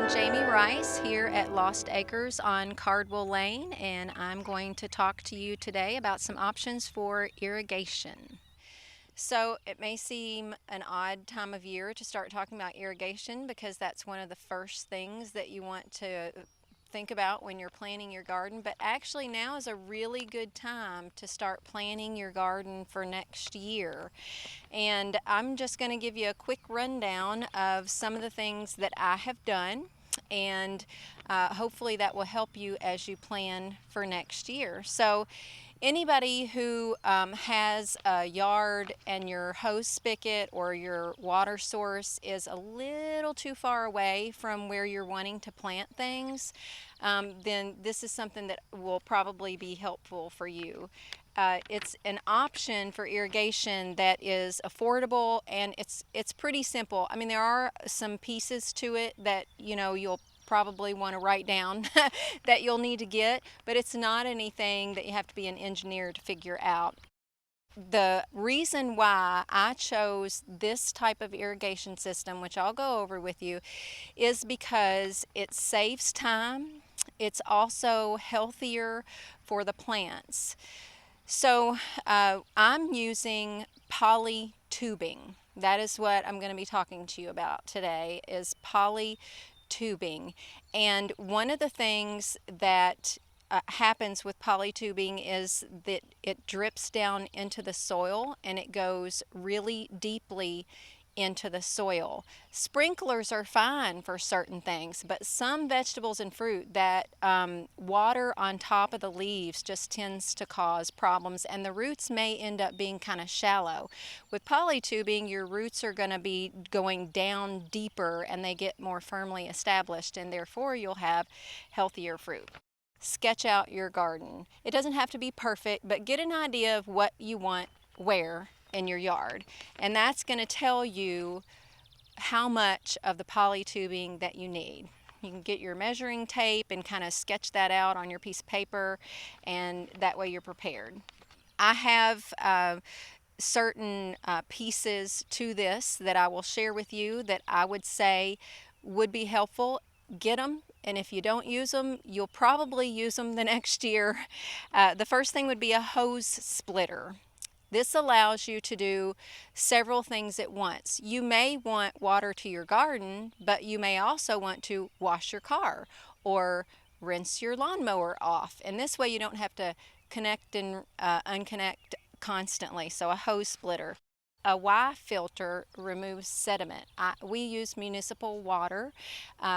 Jaime Rice here at Lost Acres on Cardwell Lane, and I'm going to talk to you today about some options for irrigation. So, it may seem an odd time of year to start talking about irrigation because that's one of the first things that you want to think about when you're planting your garden, but actually now is a really good time to start planning your garden for next year. And I'm just going to give you a quick rundown of some of the things that I have done, and hopefully that will help you as you plan for next year. So anybody who has a yard and your hose spigot or your water source is a little too far away from where you're wanting to plant things, then this is something that will probably be helpful for you. It's an option for irrigation that is affordable, and it's pretty simple. I mean, there are some pieces to it that you'll probably want to write down that you'll need to get, but it's not anything that you have to be an engineer to figure out. The reason why I chose this type of irrigation system, which I'll go over with you, is because it saves time. It's also healthier for the plants. So I'm using Polytubing. That is what I'm going to be talking to you about today, is Polytubing. And one of the things that happens with Polytubing is that it drips down into the soil and it goes really deeply into the soil. Sprinklers are fine for certain things, but some vegetables and fruit that water on top of the leaves just tends to cause problems, and the roots may end up being kind of shallow. With polytubing, your roots are going to be going down deeper and they get more firmly established, and therefore you'll have healthier fruit. Sketch out your garden. It doesn't have to be perfect, but get an idea of what you want where in your yard, and that's going to tell you how much of the polytubing that you need. You can get your measuring tape and kind of sketch that out on your piece of paper, and that way you're prepared. I have certain pieces to this that I will share with you that I would say would be helpful. Get them, and if you don't use them, you'll probably use them the next year. The first thing would be a hose splitter. This allows you to do several things at once. You may want water to your garden, but you may also want to wash your car or rinse your lawnmower off. And this way you don't have to connect and unconnect constantly. So a hose splitter. A Y filter removes sediment. We use municipal water,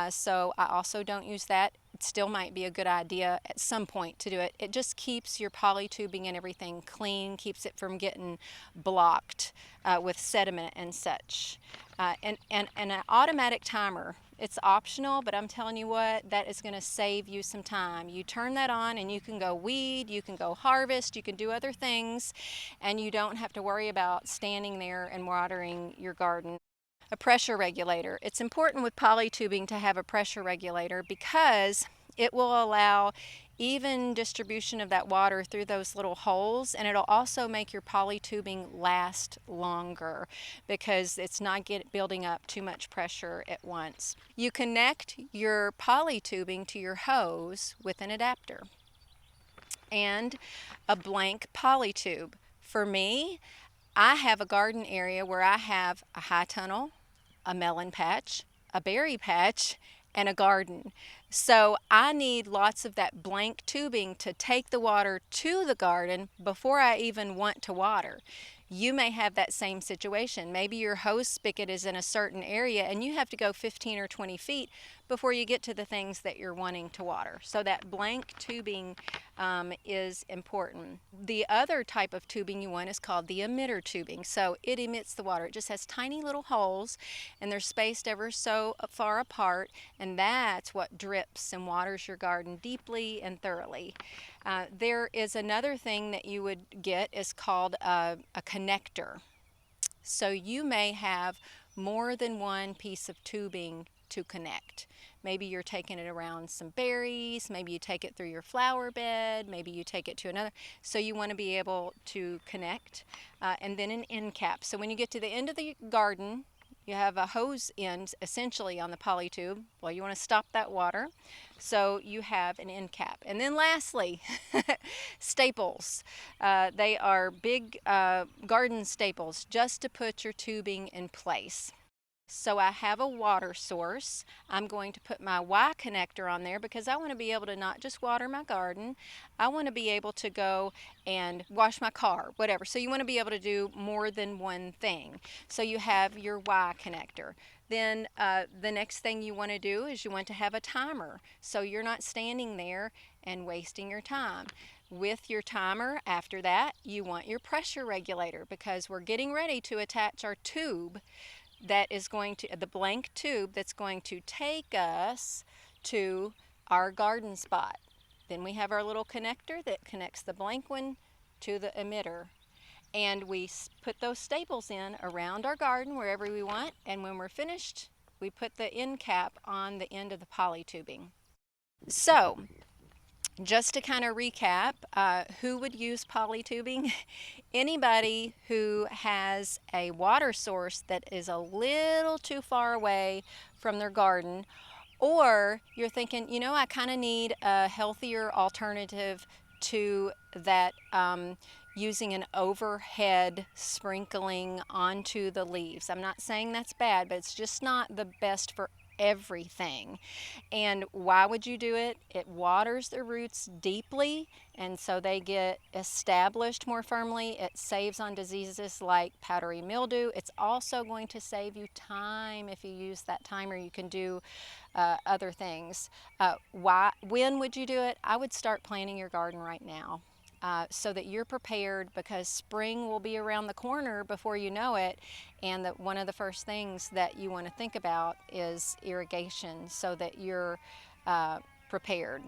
so I also don't use that. It still might be a good idea at some point to do it. It just keeps your polytubing and everything clean, keeps it from getting blocked with sediment and such. And an automatic timer. It's optional, but I'm telling you what, that is going to save you some time. You turn that on and you can go weed, you can go harvest, you can do other things, and you don't have to worry about standing there and watering your garden. A pressure regulator. It's important with polytubing to have a pressure regulator because it will allow even distribution of that water through those little holes, and it'll also make your polytubing last longer because it's not building up too much pressure at once. You connect your polytubing to your hose with an adapter and a blank polytube. For me, I have a garden area where I have a high tunnel, a melon patch, a berry patch, and a garden. So I need lots of that blank tubing to take the water to the garden before I even want to water. You may have that same situation. Maybe your hose spigot is in a certain area and you have to go 15 or 20 feet before you get to the things that you're wanting to water. So that blank tubing is important. The other type of tubing you want is called the emitter tubing. So it emits the water. It just has tiny little holes and they're spaced ever so far apart, and that's what drips and waters your garden deeply and thoroughly. There is another thing that you would get is called a connector. So you may have more than one piece of tubing to connect. Maybe you're taking it around some berries, maybe you take it through your flower bed, maybe you take it to another. So you want to be able to connect, and then an end cap. So when you get to the end of the garden, You have a hose end essentially on the polytube. Well, you want to stop that water, so you have an end cap. And then lastly, staples. They are big garden staples just to put your tubing in place. So I have a water source. I'm going to put my Y connector on there because I want to be able to not just water my garden, I want to be able to go and wash my car, whatever. So you want to be able to do more than one thing. So you have your Y connector. Then the next thing you want to do is you want to have a timer. So you're not standing there and wasting your time. With your timer, after that, you want your pressure regulator because we're getting ready to attach our tube that is going to, the blank tube that's going to take us to our garden spot. Then we have our little connector that connects the blank one to the emitter. And we put those staples in around our garden wherever we want. And when we're finished, we put the end cap on the end of the polytubing. So, just to kind of recap, who would use polytubing? Anybody who has a water source that is a little too far away from their garden, or you're thinking, you know, I kind of need a healthier alternative to that, using an overhead sprinkling onto the leaves. I'm not saying that's bad, but it's just not the best for everything. And why would you do it? It waters the roots deeply, and so they get established more firmly. It saves on diseases like powdery mildew. It's also going to save you time. If you use that timer, you can do other things. When would you do it? I would start planting your garden right now. So that you're prepared, because spring will be around the corner before you know it, and that one of the first things that you want to think about is irrigation so that you're prepared.